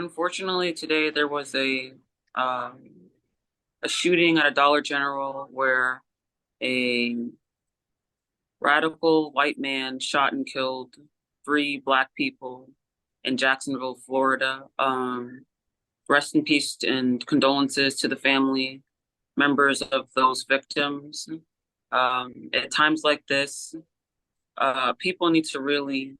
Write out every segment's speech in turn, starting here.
Unfortunately, today there was um, a shooting at a Dollar General where a radical white man shot and killed three black people in Jacksonville, Florida. Rest in peace and condolences to the family members of those victims. At times like this, people need to really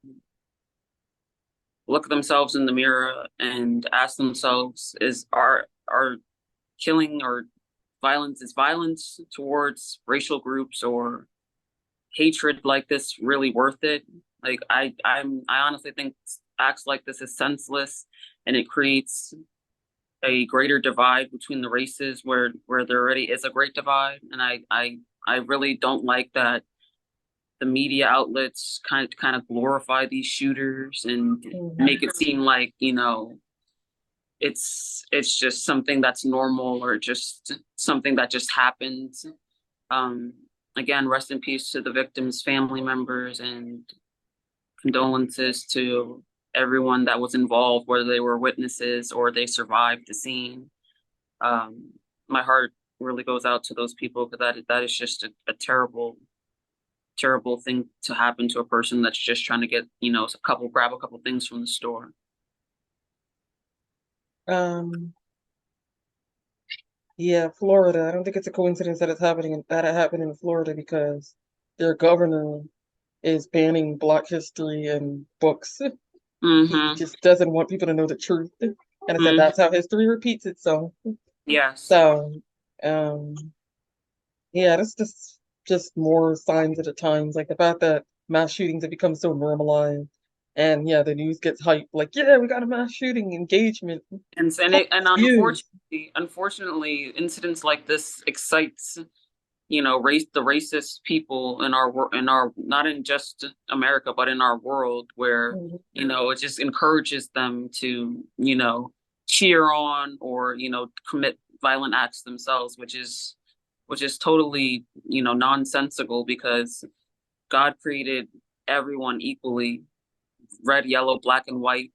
look themselves in the mirror and ask themselves: Is our killing or violence towards racial groups or hatred like this really worth it? I honestly think acts like this is senseless, and it creates a greater divide between the races where there already is a great divide. And I really don't like that the media outlets kind of glorify these shooters and Mhm. make it seem like, it's just something that's normal or just something that just happens. Um, Again, rest in peace to the victims' family members and condolences to everyone that was involved, whether they were witnesses or they survived the scene. My heart really goes out to those people because that is just a terrible thing to happen to a person that's just trying to get, grab a couple things from the store. Um, yeah, Florida. I don't think it's a coincidence that that it happened in Florida because their governor is banning Black history in books. He Mm-hmm. just doesn't want people to know the truth. And I said Mm-hmm. that's how history repeats itself. Yes. So, um, yeah, that's just more signs of the times, like the fact that mass shootings have become so normalized. And yeah, the news gets hyped, like, yeah, we got a mass shooting engagement. And Views. unfortunately, incidents like this excites, the racist people in our not in just America but in our world, where it just encourages them to cheer on or commit violent acts themselves, which is totally nonsensical, because God created everyone equally: red, yellow, black, and white.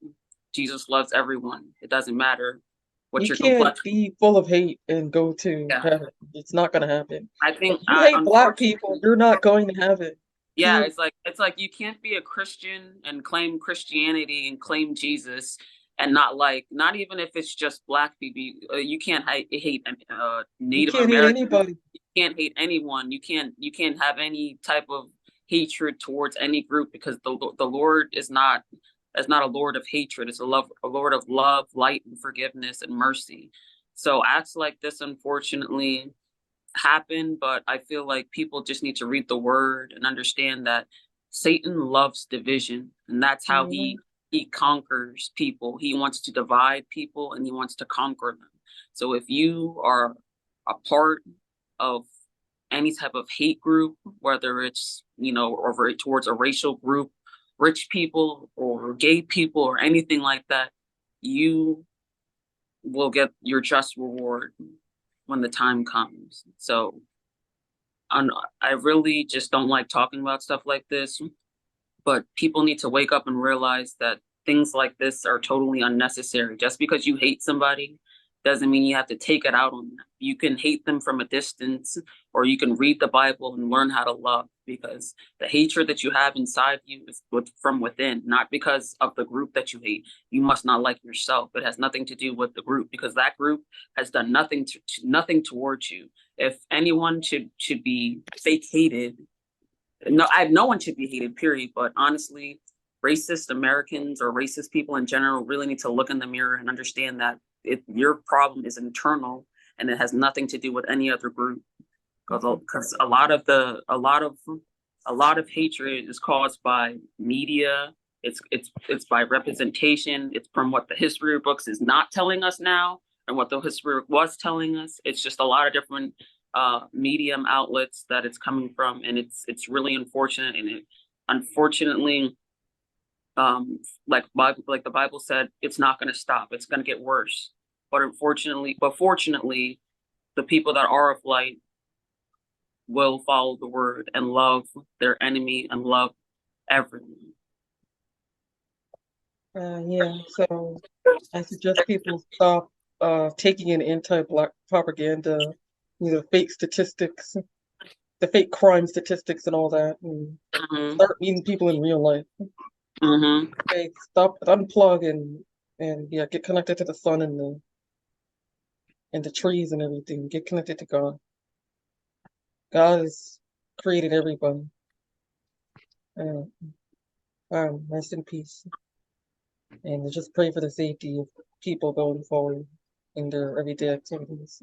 Jesus loves everyone. It doesn't matter what You your can't complexion. be full of hate and go to Yeah, heaven. It's not gonna happen. I If think you hate black people, unfortunately, you're not going to heaven. yeah, Period. it's like you can't be a Christian and claim Christianity and claim Jesus and not even if it's just black people. You can't hate You Native can't hate Americans. anybody. You can't hate anyone. You can't have any type of hatred towards any group, because the Lord is not a Lord of hatred. It's a Lord of love, light, and forgiveness and mercy. So acts like this, unfortunately, happen, but I feel like people just need to read the word and understand that Satan loves division, and that's how he Mhm. he conquers people. He wants to divide people and he wants to conquer them. So if you are a part of any type of hate group, whether it's over towards a racial group, rich people or gay people or anything like that, you will get your just reward when the time comes. So I'm, I really just don't like talking about stuff like this, but people need to wake up and realize that things like this are totally unnecessary. Just because you hate somebody doesn't mean you have to take it out on them. You can hate them from a distance, or you can read the Bible and learn how to love, because the hatred that you have inside you is from within, not because of the group that you hate. You must not like yourself. It has nothing to do with the group, because that group has done nothing towards you. If anyone should be fake hated, no one should be hated, period. But honestly, racist Americans or racist people in general really need to look in the mirror and understand that your problem is internal, and it has nothing to do with any other group. Because a lot of hatred is caused by media. It's by representation. It's from what the history books is not telling us now, and what the history was telling us. It's just a lot of different medium outlets that it's coming from, and it's really unfortunate. And it unfortunately, like the Bible said, it's not going to stop. It's going to get worse. But fortunately, the people that are of light will follow the word and love their enemy and love everyone. Yeah, so I suggest people stop taking in anti-black propaganda, fake statistics, the fake crime statistics and all that, and Mhm. start meeting people in real life. Mhm. Okay, stop, unplug, and yeah, get connected to the sun and the trees and everything. Get connected to God. God has created everybody. Uh, rest in peace, and just pray for the safety of people going forward in their everyday activities.